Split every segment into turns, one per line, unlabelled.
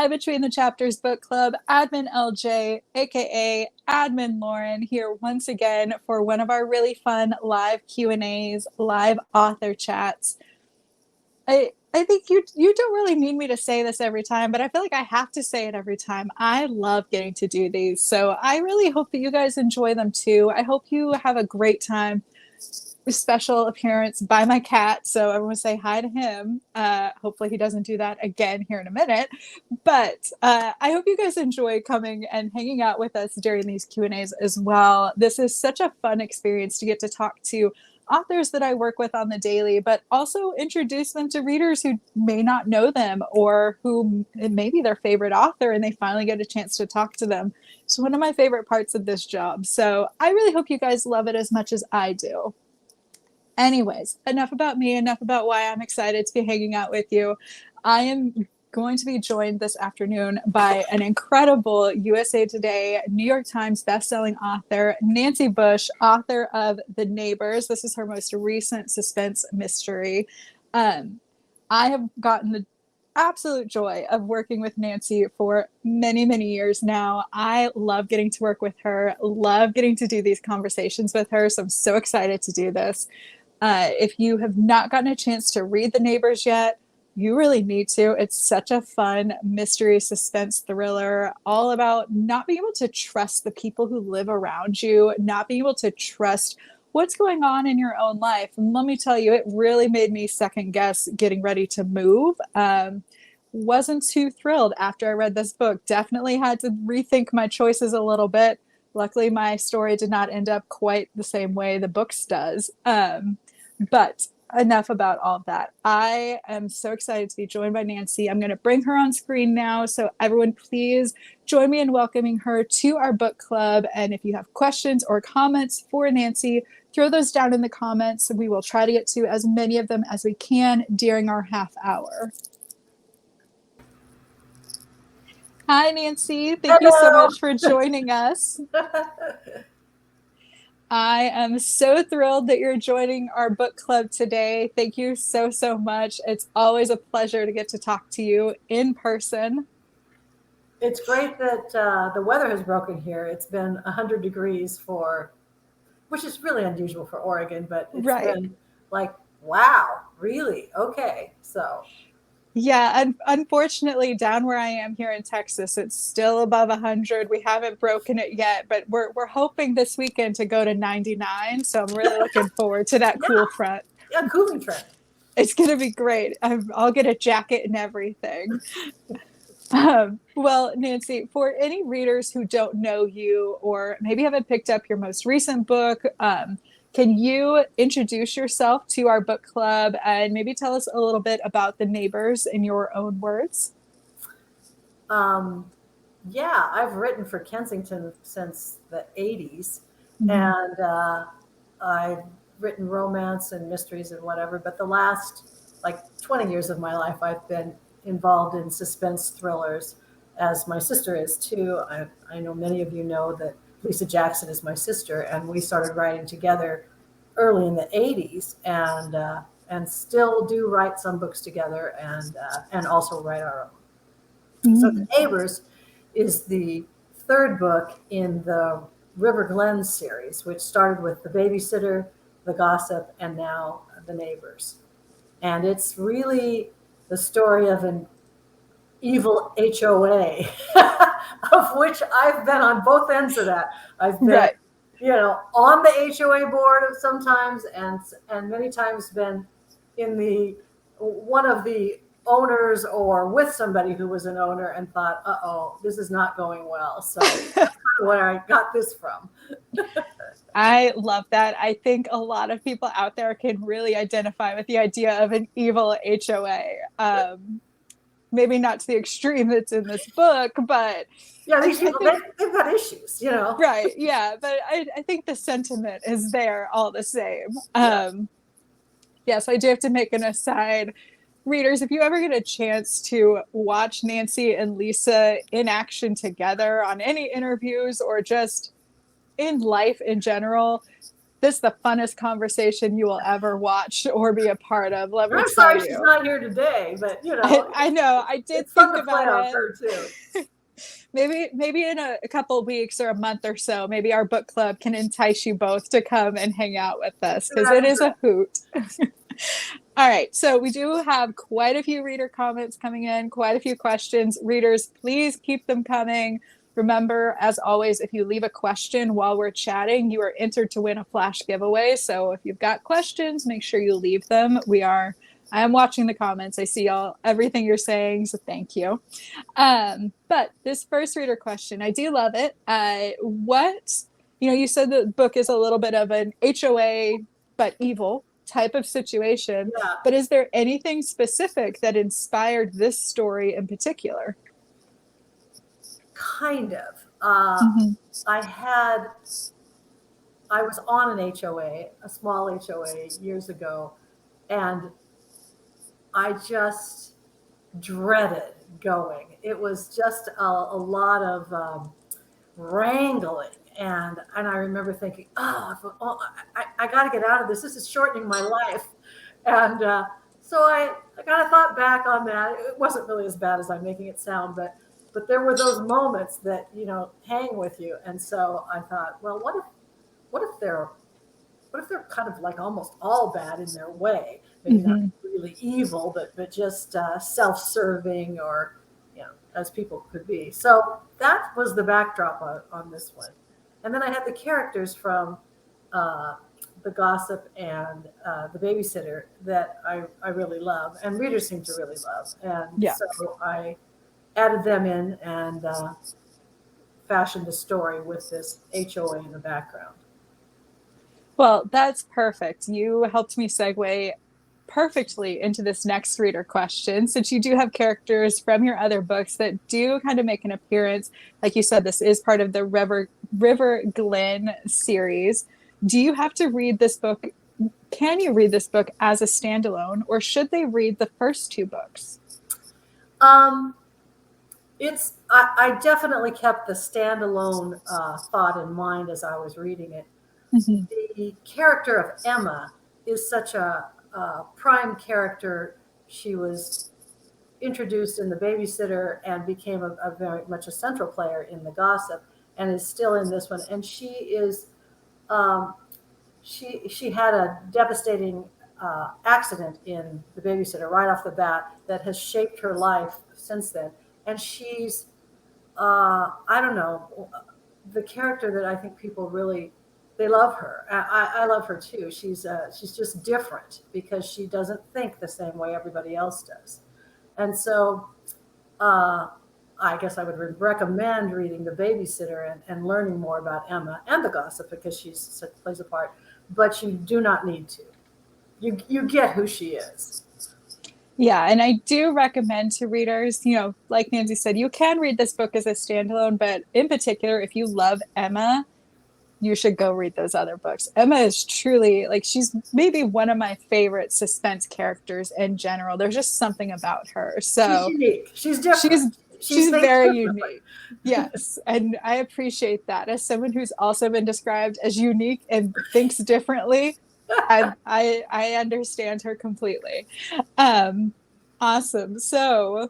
Hi, Between the Chapters Book Club. Admin LJ, aka Admin Lauren, here once again for one of our really fun live Q&As, live author chats. I think you don't really need me to say this every time, but I feel like I have to say it every time. I love getting to do these, so I really hope that you guys enjoy them too. I hope you have a great time. Special appearance by my cat, so everyone say hi to him. Hopefully he doesn't do that again here in a minute, but I hope you guys enjoy coming and hanging out with us during these Q&As as well. This is such a fun experience to get to talk to authors that I work with on the daily, but also introduce them to readers who may not know them or who it may be their favorite author and they finally get a chance to talk to them. It's one of my favorite parts of this job, so I really hope you guys love it as much as I do. Anyways, enough about me, enough about why I'm excited to be hanging out with you. I am going to be joined this afternoon by an incredible USA Today, New York Times bestselling author, Nancy Bush, author of The Neighbors. This is her most recent suspense mystery. I have gotten the absolute joy of working with Nancy for many, many years now. I love getting to work with her, love getting to do these conversations with her, so I'm so excited to do this. If you have not gotten a chance to read The Neighbors yet, you really need to. It's such a fun mystery suspense thriller, all about not being able to trust the people who live around you, not being able to trust what's going on in your own life. And let me tell you, it really made me second guess getting ready to move. Wasn't too thrilled after I read this book. Definitely had to rethink my choices a little bit. Luckily, my story did not end up quite the same way the books does. But enough about all of that. I am so excited to be joined by Nancy. I'm going to bring her on screen now. So everyone, please join me in welcoming her to our book club. And if you have questions or comments for Nancy, throw those down in the comments. We will try to get to as many of them as we can during our half hour. Hi, Nancy. Thank you so much for joining us. I am so thrilled that you're joining our book club today. Thank you so, so much. It's always a pleasure to get to talk to you in person.
It's great that the weather has broken here. It's been 100 degrees which is really unusual for Oregon, but it's been like, wow, really? Okay, so.
Yeah, unfortunately, down where I am here in Texas, it's still above 100. We haven't broken it yet, but we're hoping this weekend to go to 99. So I'm really looking forward to that cool front.
Yeah, cooling front.
It's going to be great. I'll get a jacket and everything. Well, Nancy, for any readers who don't know you or maybe haven't picked up your most recent book, can you introduce yourself to our book club and maybe tell us a little bit about The Neighbors in your own words?
Yeah, I've written for Kensington since the 80s, and I've written romance and mysteries and whatever, but the last 20 years of my life I've been involved in suspense thrillers, as my sister is too. I know many of you know that Lisa Jackson is my sister, and we started writing together early in the 80s, and still do write some books together, and also write our own. So The Neighbors is the third book in the River Glen series, which started with The Babysitter, The Gossip, and now The Neighbors. And it's really the story of an evil HOA, of which I've been on both ends of that. I've been, on the HOA board sometimes, and many times been in one of the owners or with somebody who was an owner and thought, uh-oh, this is not going well. So that's kind of where I got this from.
I love that. I think a lot of people out there can really identify with the idea of an evil HOA. Maybe not to the extreme that's in this book, but
yeah, these people, they've got issues,
Right, yeah, but I think the sentiment is there all the same. Yes, I do have to make an aside. Readers, if you ever get a chance to watch Nancy and Lisa in action together on any interviews or just in life in general, this is the funnest conversation you will ever watch or be a part of. Let me
I'm
tell
sorry she's
you.
not here today, but you know,
I know. I did
it's fun
think
to play
about
on
it.
her too.
Maybe in a couple of weeks or a month or so, maybe our book club can entice you both to come and hang out with us because it is a hoot. All right, so we do have quite a few reader comments coming in, quite a few questions. Readers, please keep them coming. Remember, as always, if you leave a question while we're chatting, you are entered to win a flash giveaway. So if you've got questions, make sure you leave them. I am watching the comments. I see everything you're saying, so thank you. But this first reader question, I do love it. You said the book is a little bit of an HOA, but evil type of situation.
Yeah.
But is there anything specific that inspired this story in particular?
Kind of.
Mm-hmm.
I was on an HOA, a small HOA years ago, and I just dreaded going. It was just a lot of wrangling. And I remember thinking, I got to get out of this. This is shortening my life. And so I kind of thought back on that. It wasn't really as bad as I'm making it sound, but there were those moments that, hang with you. And so I thought, well, what if they're kind of like almost all bad in their way? Maybe not really evil, but just self-serving or, as people could be. So that was the backdrop on this one. And then I had the characters from The Gossip and The Babysitter that I really love, and readers seem to really love. And so I added them in and fashioned a story with this HOA in the background.
Well, that's perfect. You helped me segue perfectly into this next reader question, since you do have characters from your other books that do kind of make an appearance. Like you said, this is part of the River Glen series. Do you have to read this book? Can you read this book as a standalone, or should they read the first two books?
I definitely kept the standalone thought in mind as I was reading it. Mm-hmm. The character of Emma is such a prime character. She was introduced in The Babysitter and became a very much a central player in The Gossip, and is still in this one. And she is she had a devastating accident in The Babysitter right off the bat that has shaped her life since then. And she's I don't know, the character that I think people really, they love her. I love her too. She's just different because she doesn't think the same way everybody else does. And so I guess I would recommend reading The Babysitter and learning more about Emma and The Gossip because she plays a part, but you do not need to. You get who she is.
Yeah, and I do recommend to readers, like Nancy said, you can read this book as a standalone, but in particular, if you love Emma, you should go read those other books. Emma is truly, she's maybe one of my favorite suspense characters in general. There's just something about her. So
she's unique. She's different.
She's very unique. Yes, and I appreciate that. As someone who's also been described as unique and thinks differently, I understand her completely. Awesome. So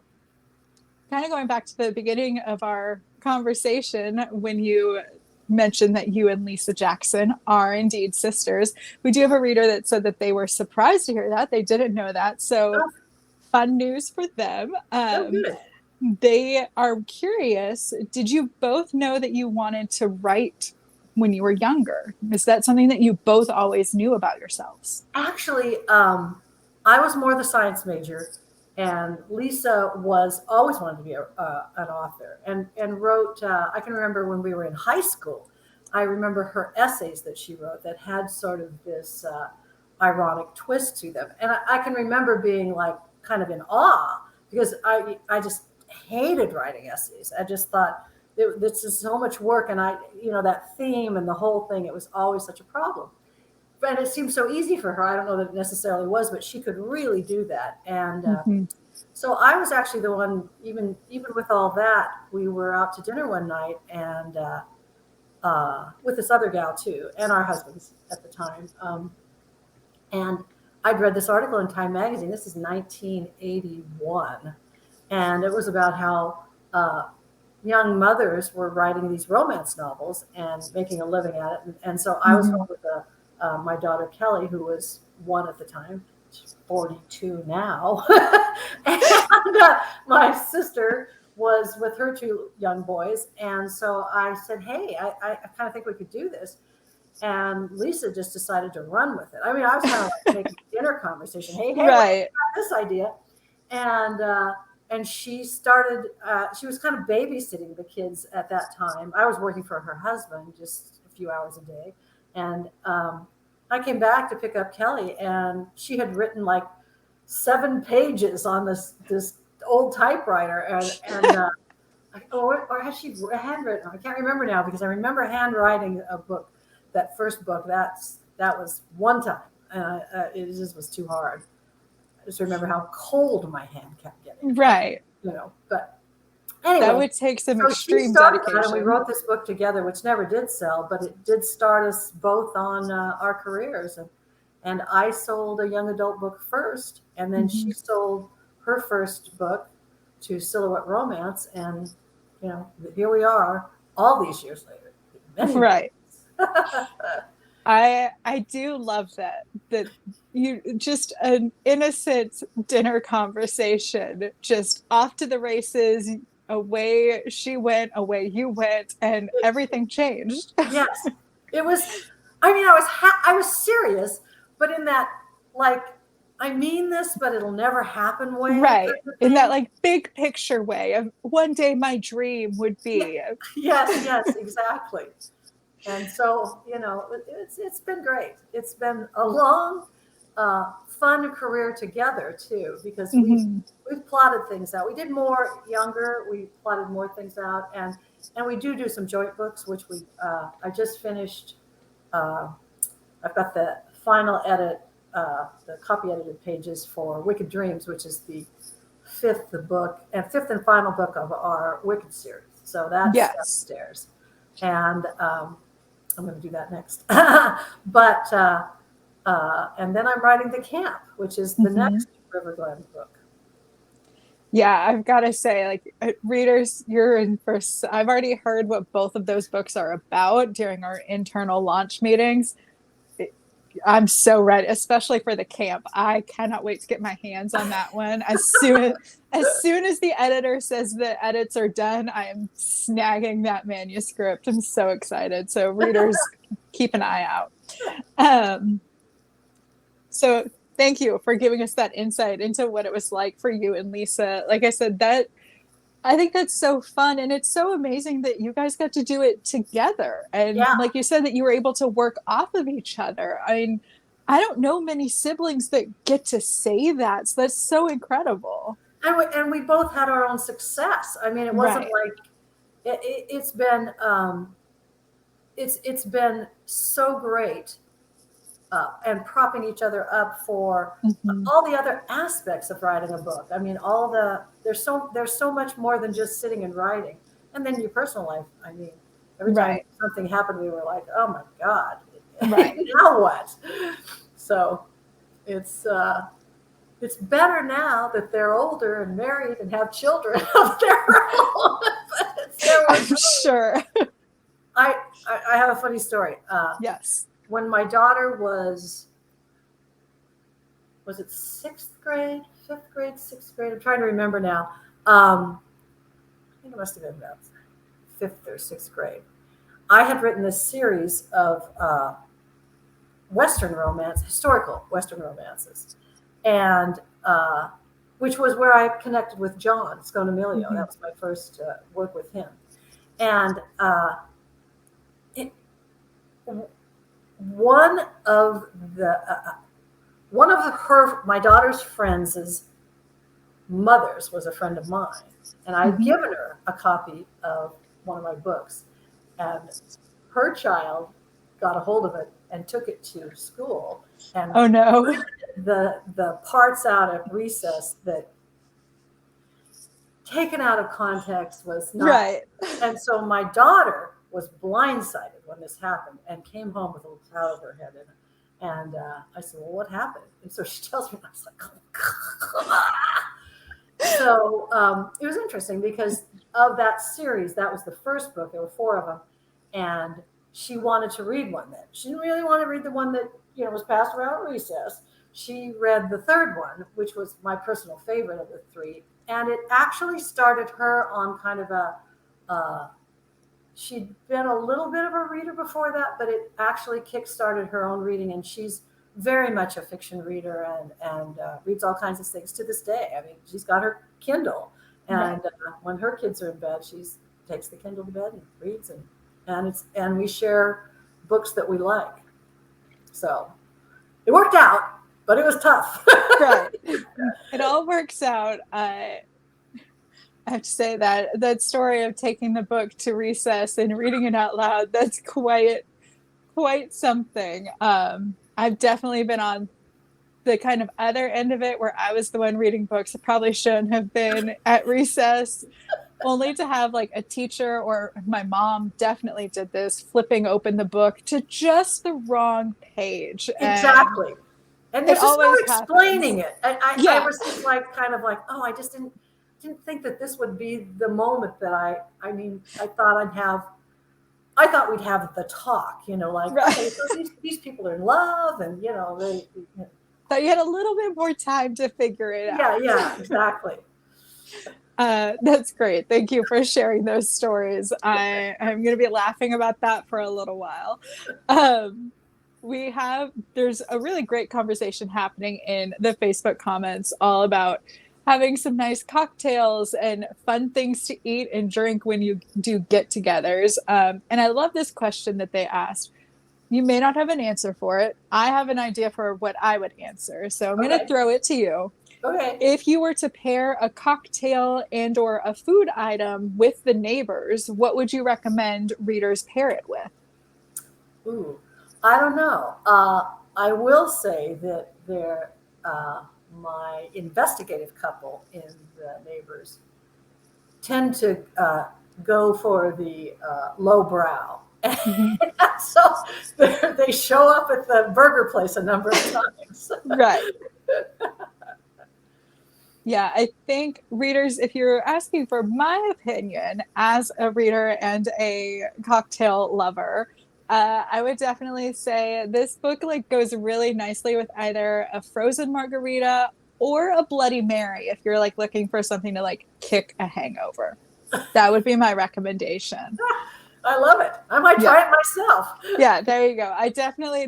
kind of going back to the beginning of our conversation, when you mentioned that you and Lisa Jackson are indeed sisters, we do have a reader that said that they were surprised to hear that. They didn't know that. So fun news for them.
Good.
They are curious. Did you both know that you wanted to write when you were younger? Is that something that you both always knew about yourselves?
Actually, I was more the science major, and Lisa was always wanted to be an author and wrote. I can remember when we were in high school. I remember her essays that she wrote that had sort of this ironic twist to them, and I can remember being kind of in awe because I just hated writing essays. I just thought this is so much work, and that theme and the whole thing. It was always such a problem. And it seemed so easy for her. I don't know that it necessarily was, but she could really do that. And so I was actually the one, even with all that, we were out to dinner one night, and with this other gal too, and our husbands at the time. And I'd read this article in Time magazine. This is 1981, and it was about how young mothers were writing these romance novels and making a living at it. And so I was home with my daughter Kelly, who was 1 at the time. She's 42 now, and my sister was with her 2 young boys. And so I said, hey, I kind of think we could do this. And Lisa just decided to run with it. I mean, I was kind of like making dinner conversation. Hey,
right.
This idea. And she started, she was kind of babysitting the kids at that time. I was working for her husband just a few hours a day. And I came back to pick up Kelly, and she had written like 7 pages on this old typewriter, or has she handwritten? I can't remember now, because I remember handwriting a book, that first book. That was one time. It just was too hard. I just remember how cold my hand kept getting.
Right.
But anyway,
that would take some extreme dedication.
And we wrote this book together, which never did sell, but it did start us both on our careers. And I sold a young adult book first, and then she sold her first book to Silhouette Romance, and here we are all these years later.
Right. I do love that you just an innocent dinner conversation, just off to the races, away she went, away you went, and everything changed.
Yes, it was. I mean, I was serious, but in that, like, I mean this, but it'll never happen way.
Right. In that, like, big picture way of one day my dream would be.
Yes, exactly. And so, it's been great. It's been a long, fun career together too, because we've plotted things out. We did more younger. We plotted more things out, and we do some joint books, which I just finished. I've got the final edit, the copy edited pages for Wicked Dreams, which is the 5th and final book of our Wicked series. So that's upstairs, and I'm going to do that next. But and then I'm writing The Camp, which is the next River Glen book.
Yeah, I've got to say, like, readers, you're in first. I've already heard what both of those books are about during our internal launch meetings. I'm so ready, especially for The Camp. I cannot wait to get my hands on that one. As soon as the editor says the edits are done, I am snagging that manuscript. I'm so excited. So readers, keep an eye out. So thank you for giving us that insight into what it was like for you and Lisa. Like I said, I think that's so fun, and it's so amazing that you guys got to do it together. And like you said, that you were able to work off of each other. I mean, I don't know many siblings that get to say that. So that's so incredible.
And we both had our own success. I mean, it wasn't like it's been it's been so great. And propping each other up for all the other aspects of writing a book. I mean, there's so much more than just sitting and writing. And then your personal life. I mean, every time something happened, we were like, oh my God, now what? So it's better now that they're older and married and have children of their own.
I'm sure.
I have a funny story.
Yes.
When my daughter was it 6th grade, 5th grade, 6th grade? I'm trying to remember now. I think it must have been about 5th or 6th grade. I had written this series of historical Western romances, and which was where I connected with John Sconomilio. That was my first work with him, and one of my daughter's friends' mothers was a friend of mine, and I'd given her a copy of one of my books, and her child got a hold of it and took it to school, and the parts out at recess that taken out of context was not
right.
And so my daughter was blindsided when this happened and came home with a little cloud over her head. And I said, well, what happened? And so she tells me, I was like, oh, so it was interesting because of that series, that was the first book. There were 4 of them. And she wanted to read one then. She didn't really want to read the one that, was passed around at recess. She read the 3rd one, which was my personal favorite of the 3. And it actually started her on kind of she'd been a little bit of a reader before that, but it actually kickstarted her own reading. And she's very much a fiction reader and reads all kinds of things to this day. I mean, she's got her Kindle. And when her kids are in bed, she takes the Kindle to bed and reads. And we share books that we like. So it worked out, but it was tough.
Right. It all works out. I have to say that story of taking the book to recess and reading it out loud, that's quite something. I've definitely been on the kind of other end of it where I was the one reading books. I probably shouldn't have been at recess, only to have like a teacher, or my mom definitely did this, flipping open the book to just the wrong page.
Exactly. And there's just no explaining it. I was just like, kind of like, oh, I just didn't think that this would be the moment that I thought we'd have the talk, like, okay, so these people are in love and, they.
So you had a little bit more time to figure it out.
Yeah, exactly.
That's great. Thank you for sharing those stories. I'm going to be laughing about that for a little while. There's a really great conversation happening in the Facebook comments all about having some nice cocktails and fun things to eat and drink when you do get-togethers. And I love this question that they asked. You may not have an answer for it. I have an idea for what I would answer. So I'm going to throw it to you.
Okay.
If you were to pair a cocktail and or a food item with The Neighbors, what would you recommend readers pair it with?
Ooh, I don't know. I will say that my investigative couple in The Neighbors tend to go for the lowbrow. So they show up at the burger place a number of times.
Right. Yeah, I think readers, if you're asking for my opinion as a reader and a cocktail lover, I would definitely say this book goes really nicely with either a frozen margarita or a Bloody Mary if you're looking for something to kick a hangover. That would be my recommendation.
I love it. I might try it myself.
Yeah, there you go.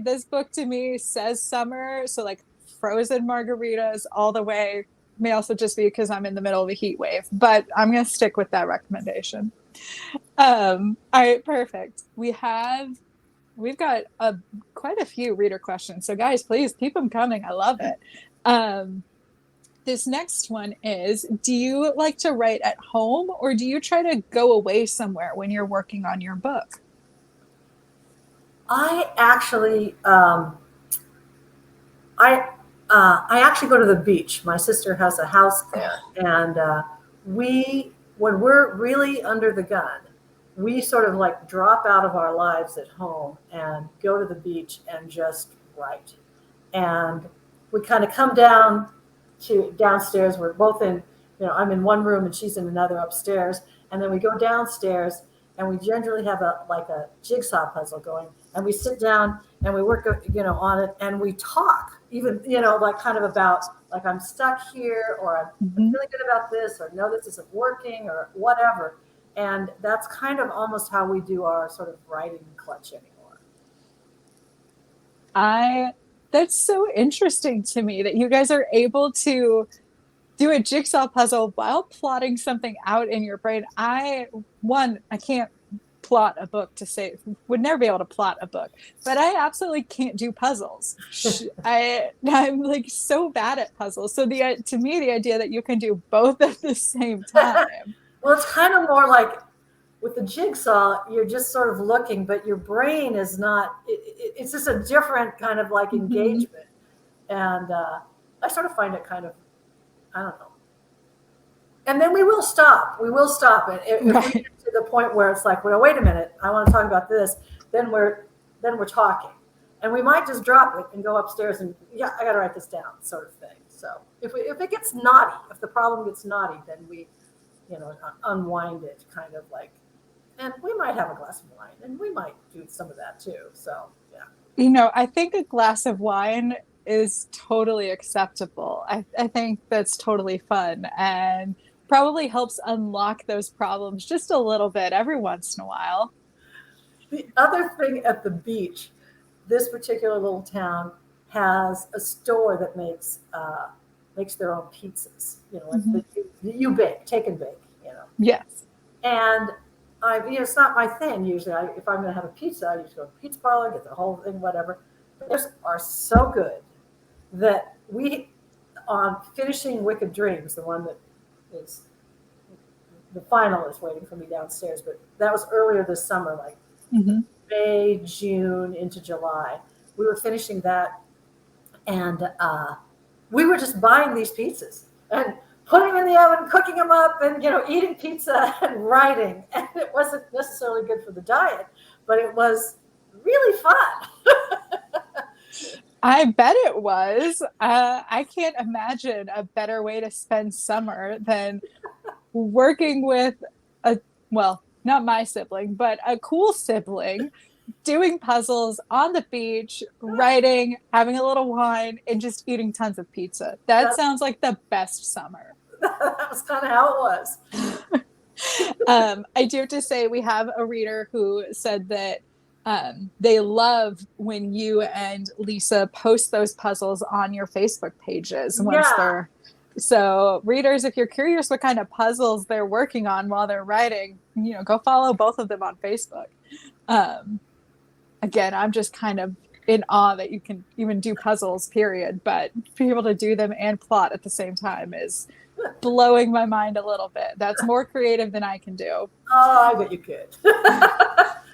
This book to me says summer, so frozen margaritas all the way. May also just be because I'm in the middle of a heat wave, but I'm going to stick with that recommendation. All right, perfect. We've got quite a few reader questions. So guys, please keep them coming. I love it. This next one is, do you like to write at home or do you try to go away somewhere when you're working on your book?
I actually, I actually go to the beach. My sister has a house there, and when we're really under the gun, we sort of drop out of our lives at home and go to the beach and just write. And we kind of come downstairs. We're both in, I'm in one room and she's in another upstairs. And then we go downstairs and we generally have a jigsaw puzzle going. And we sit down and we work, on it, and we talk, even, kind of about, I'm stuck here, or I'm feeling good about this, or no, this isn't working, or whatever. And that's kind of almost how we do our sort of writing clutch anymore.
That's so interesting to me that you guys are able to do a jigsaw puzzle while plotting something out in your brain. I can't plot a book would never be able to plot a book, but I absolutely can't do puzzles. I'm so bad at puzzles. So to me, the idea that you can do both at the same time.
Well, it's kind of more like with the jigsaw, you're just sort of looking, but your brain is not, it's just a different kind of engagement. And I sort of find it kind of, I don't know. And then we will stop. We will stop it if
Right.
we get to the point where it's like, well, wait a minute, I want to talk about this. Then we're talking, and we might just drop it and go upstairs and yeah, I got to write this down, sort of thing. So if it gets naughty, if the problem gets naughty, then we, unwind it, kind of like, and we might have a glass of wine, and we might do some of that too. So yeah.
I think a glass of wine is totally acceptable. I think that's totally fun and probably helps unlock those problems just a little bit every once in a while.
The other thing at the beach, this particular little town has a store that makes their own pizzas. Like you bake, take and bake.
Yes.
And it's not my thing usually. If I'm going to have a pizza, I usually go to the pizza parlor, get the whole thing, whatever. But theirs are so good that we, on finishing Wicked Dreams, the one that is the final is waiting for me downstairs, but that was earlier this summer, like May, June into July. We were finishing that, and we were just buying these pizzas and putting them in the oven, cooking them up, and eating pizza and writing. And it wasn't necessarily good for the diet, but it was really fun.
I bet it was. I can't imagine a better way to spend summer than working with not my sibling, but a cool sibling, doing puzzles on the beach, writing, having a little wine, and just eating tons of pizza. That sounds like the best summer.
That was kind of how it was.
I do have to say, we have a reader who said that they love when you and Lisa post those puzzles on your Facebook pages once they're. So readers, if you're curious what kind of puzzles they're working on while they're writing, go follow both of them on Facebook. Again, I'm just kind of in awe that you can even do puzzles, period. But to be able to do them and plot at the same time is blowing my mind a little bit. That's more creative than I can do.
Oh, I bet you could.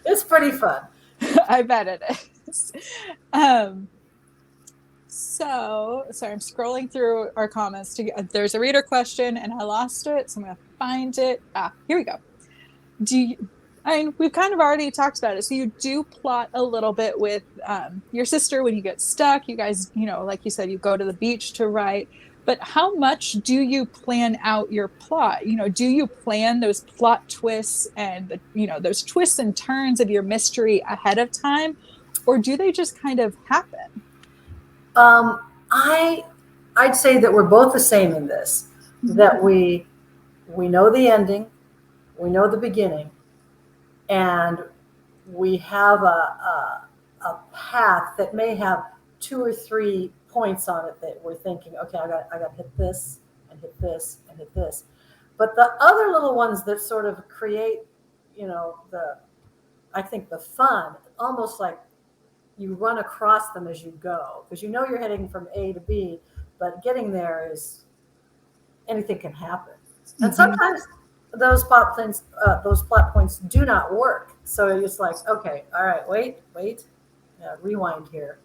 It's pretty fun.
I bet it is. So, sorry, I'm scrolling through our comments. There's a reader question, and I lost it, so I'm going to find it. Here we go. We've kind of already talked about it. So you do plot a little bit with your sister when you get stuck. You guys, like you said, you go to the beach to write. But how much do you plan out your plot? Do you plan those plot twists and those twists and turns of your mystery ahead of time, or do they just kind of happen?
I'd say that we're both the same in this. That we know the ending, we know the beginning, and we have a path that may have 2 or 3 points on it that we're thinking, okay, I got to hit this and hit this and hit this. But the other little ones that sort of create, I think the fun, almost like you run across them as you go, because you're heading from A to B, but getting there is anything can happen. And sometimes those plot points do not work. So it's like, okay, all right, wait, rewind here.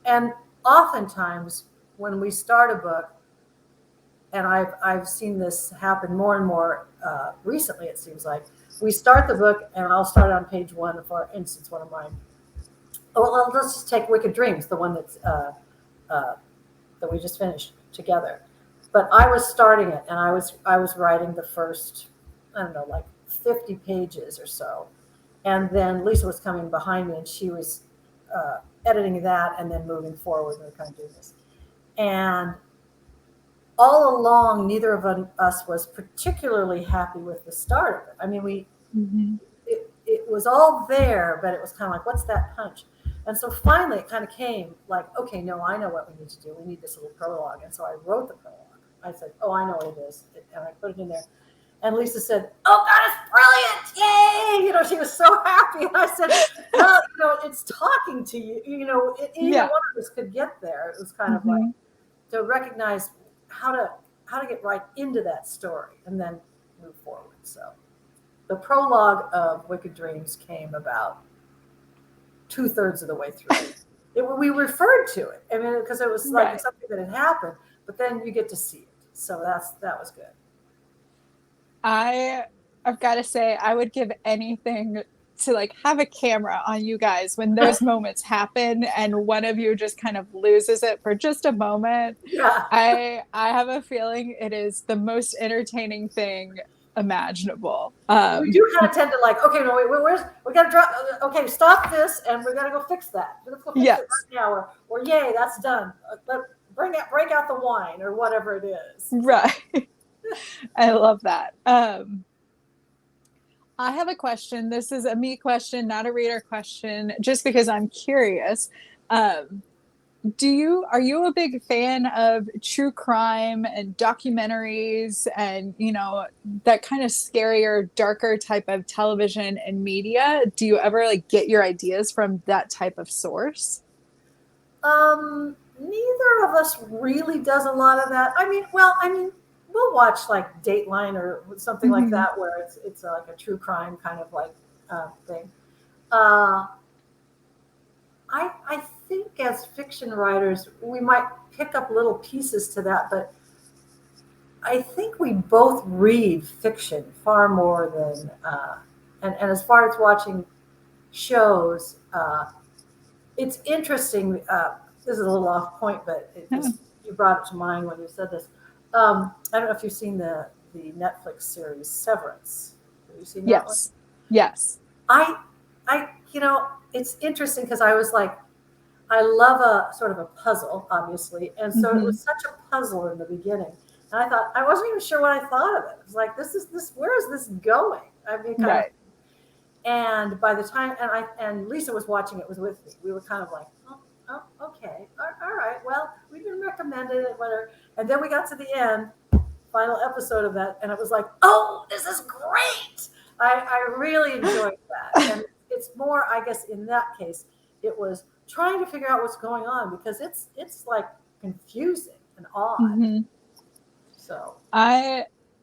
And oftentimes when we start a book, and I've seen this happen more and more recently, it seems like, we start the book, and I'll start on page 1, for instance, one of mine. Well, let's just take Wicked Dreams, the one that's that we just finished together. But I was starting it, and I was writing the first, I don't know, like 50 pages or so. And then Lisa was coming behind me, and she was editing that and then moving forward. We were kind of doing this. And all along, neither of us was particularly happy with the start of it. I mean, it was all there, but it was kind of like, what's that punch? And so finally it kind of came like, okay, no, I know what we need to do. We need this little prologue. And so I wrote the prologue. I said, oh, I know what it is. And I put it in there. And Lisa said, oh, God, it's brilliant. Yay. She was so happy. And I said, well, it's talking to you. Either one of us could get there. It was kind of like to recognize how to get right into that story and then move forward. So the prologue of Wicked Dreams came about 2/3 of the way through. We referred to it. I mean, because it was like something that had happened, but then you get to see it. So that was good.
I've got to say, I would give anything to like have a camera on you guys when those moments happen and one of you just kind of loses it for just a moment.
Yeah.
I have a feeling it is the most entertaining thing imaginable.
We do kind of tend to like, okay, no, wait, we got to drop, okay, stop this, and we got to go fix that. Let's go fix
Yes.
it right now, or yay, that's done. Break out the wine or whatever it is.
Right. I love that. I have a question. This is a me question, not a reader question, just because I'm curious. Are you a big fan of true crime and documentaries and, you know, that kind of scarier, darker type of television and media? Do you ever like get your ideas from that type of source?
Neither of us really does a lot of that. We'll watch like Dateline or something like that, where it's like a true crime kind of like thing. I think as fiction writers, we might pick up little pieces to that, but I think we both read fiction far more than, and as far as watching shows, it's interesting. This is a little off point, but you brought it to mind when you said this. I don't know if you've seen the Netflix series Severance. Have you seen that one?
Yes.
It's interesting because I was like, I love a sort of a puzzle, obviously. And so it was such a puzzle in the beginning. And I thought, I wasn't even sure what I thought of it. It was like, where is this going? I mean,
right.
And by the time, and Lisa was watching it, was with me. We were kind of like, oh okay. All right. Well, we've been recommended it, whatever. And then we got to the end, final episode of that. And it was like, oh, this is great. I really enjoyed that. And it's more, I guess, in that case, it was trying to figure out what's going on because it's like confusing and odd. So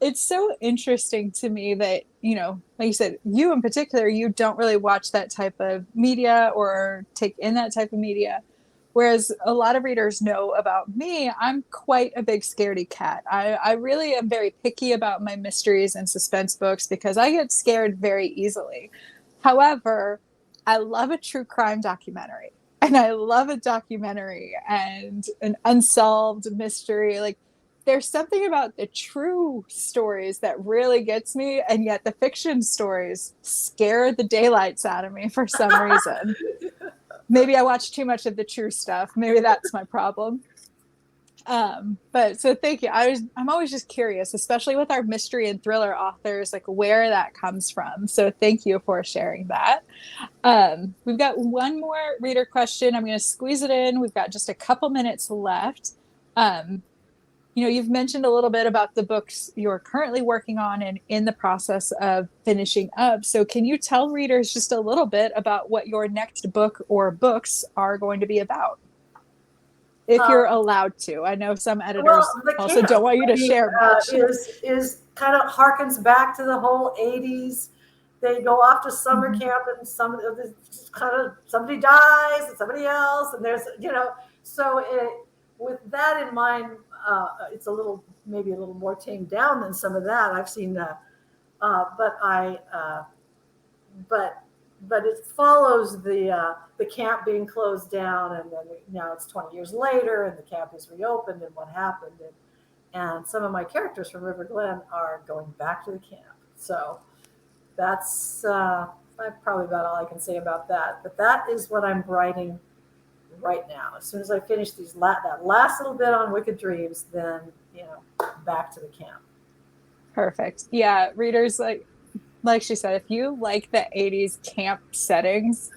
it's so interesting to me that, you know, like you said, you in particular, you don't really watch that type of media or take in that type of media. Whereas a lot of readers know about me, I'm quite a big scaredy cat. I really am very picky about my mysteries and suspense books because I get scared very easily. However, I love a true crime documentary. And I love a documentary and an unsolved mystery. Like, there's something about the true stories that really gets me, and yet the fiction stories scare the daylights out of me for some reason. Maybe I watch too much of the true stuff. Maybe that's my problem. But so thank you. I'm always just curious, especially with our mystery and thriller authors, like where that comes from. So thank you for sharing that. We've got one more reader question. I'm going to squeeze it in. We've got just a couple minutes left. You know, you've mentioned a little bit about the books you're currently working on and in the process of finishing up. So can you tell readers just a little bit about what your next book or books are going to be about? If you're allowed to. I know some editors also don't want you to share much.
Is kind of harkens back to the whole 80s. They go off to summer camp and somebody dies and somebody else. And there's, with that in mind, it's maybe a little more tamed down than some of that. I've seen that. But it follows the camp being closed down, and then now it's 20 years later, and the camp is reopened, and what happened, and some of my characters from River Glen are going back to the camp. So that's probably about all I can say about that. But that is what I'm writing right now. As soon as I finish that last little bit on Wicked Dreams, then back to the camp.
Perfect. Yeah, readers, like she said, if you like the 80s camp settings,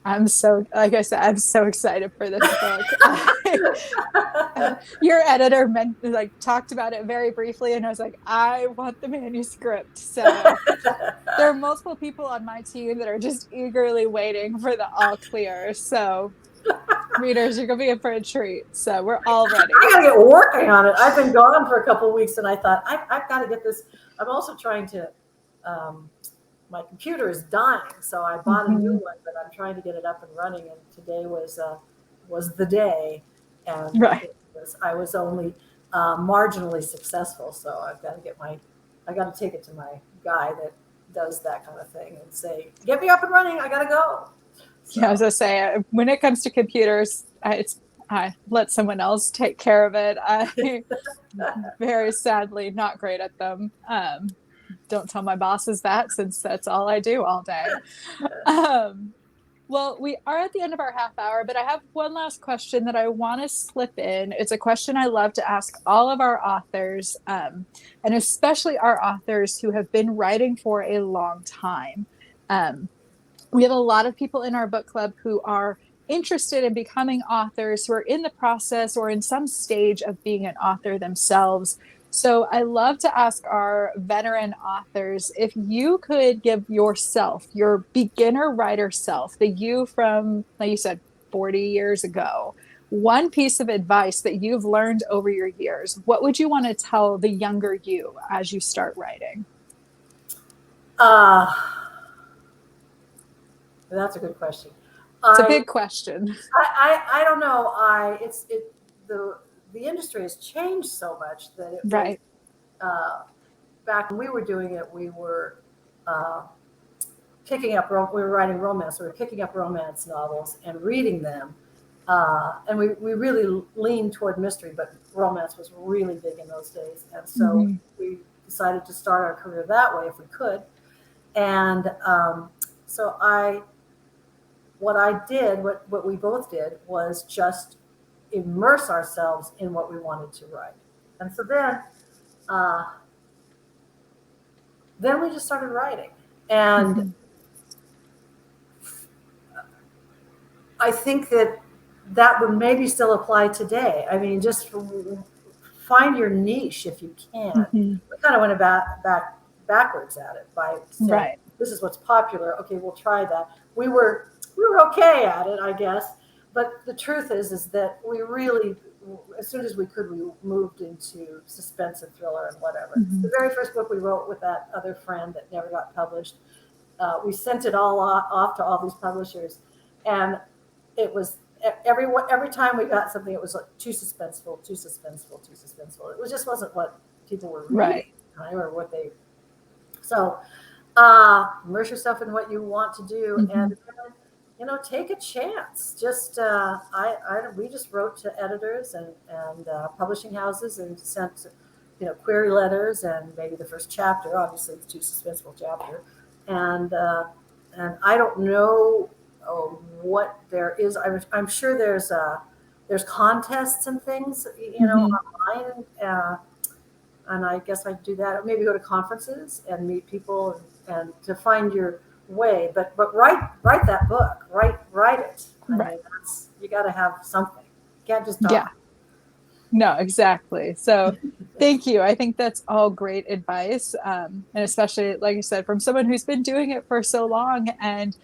I'm so excited for this book. Your editor talked about it very briefly, and I was like, I want the manuscript. So there are multiple people on my team that are just eagerly waiting for the all clear. So readers, you're gonna be in for a treat. So we're all ready.
I gotta get working on it. I've been gone for a couple of weeks, and I thought I've got to get this. I'm also trying to. My computer is dying, so I bought a new one, but I'm trying to get it up and running. And today was the day, and
right.
I was only marginally successful. So I've got to I got to take it to my guy that does that kind of thing and say, get me up and running. I got to go. So.
Yeah, as I say, when it comes to computers, I let someone else take care of it. I very sadly not great at them. Don't tell my bosses that, since that's all I do all day. Well, we are at the end of our half hour, but I have one last question that I want to slip in. It's a question I love to ask all of our authors, and especially our authors who have been writing for a long time. We have a lot of people in our book club who are interested in becoming authors, who are in the process or in some stage of being an author themselves. So I love to ask our veteran authors, if you could give yourself, your beginner writer self, the you from, like you said, 40 years ago, one piece of advice that you've learned over your years, what would you want to tell the younger you as you start writing?
That's a good question.
It's a big question.
I don't know. The industry has changed so much that it
right.
Was, back when we were doing it, we were we were writing romance. We were picking up romance novels and reading them. And we really leaned toward mystery, but romance was really big in those days. And so we decided to start our career that way if we could. And so what we both did was just immerse ourselves in what we wanted to write. And so then we just started writing. And I think that would maybe still apply today. I mean, just find your niche if you can. We kind of went backwards at it by saying, this is what's popular. Okay, we'll try that. We were okay at it, I guess. But the truth is that we really, as soon as we could, we moved into suspense and thriller and whatever. The very first book we wrote with that other friend that never got published, we sent it all off to all these publishers. And it was every time we got something, it was like too suspenseful. It just wasn't what people were reading, or what they. So immerse yourself in what you want to do, and take a chance. Just we just wrote to editors and publishing houses and sent query letters and maybe the first chapter. Obviously, it's too suspenseful chapter, and I don't know what there is. I'm sure there's contests and things online, and I guess I'd do that. Or maybe go to conferences and meet people and to find your way. But write that book. Write it. I mean, you got to have something. You can't just talk.
Yeah. No, exactly. So thank you. I think that's all great advice. And especially, like I said, from someone who's been doing it for so long and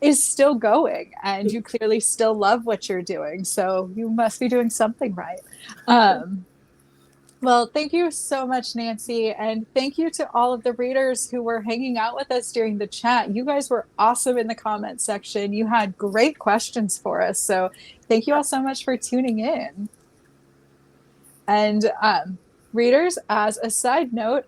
is still going, and you clearly still love what you're doing. So you must be doing something right. Well, thank you so much, Nancy. And thank you to all of the readers who were hanging out with us during the chat. You guys were awesome in the comment section. You had great questions for us. So thank you all so much for tuning in. And readers, as a side note,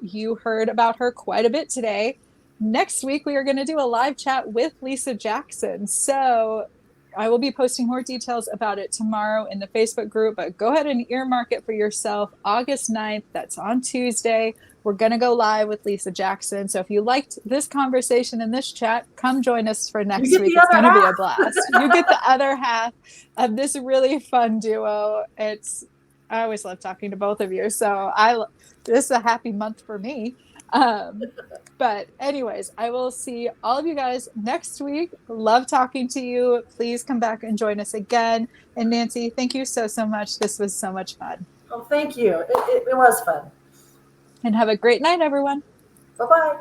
you heard about her quite a bit today. Next week, we are going to do a live chat with Lisa Jackson. So I will be posting more details about it tomorrow in the Facebook group, but go ahead and earmark it for yourself. August 9th, that's on Tuesday. We're going to go live with Lisa Jackson. So if you liked this conversation in this chat, come join us for next week. It's going to be a blast. You get the other half of this really fun duo. I always love talking to both of you. So this is a happy month for me. But anyways, I will see all of you guys next week. Love talking to you. Please come back and join us again. And Nancy, thank you so much. This was so much fun.
Oh, thank you. It was fun.
And have a great night, everyone.
Bye-bye.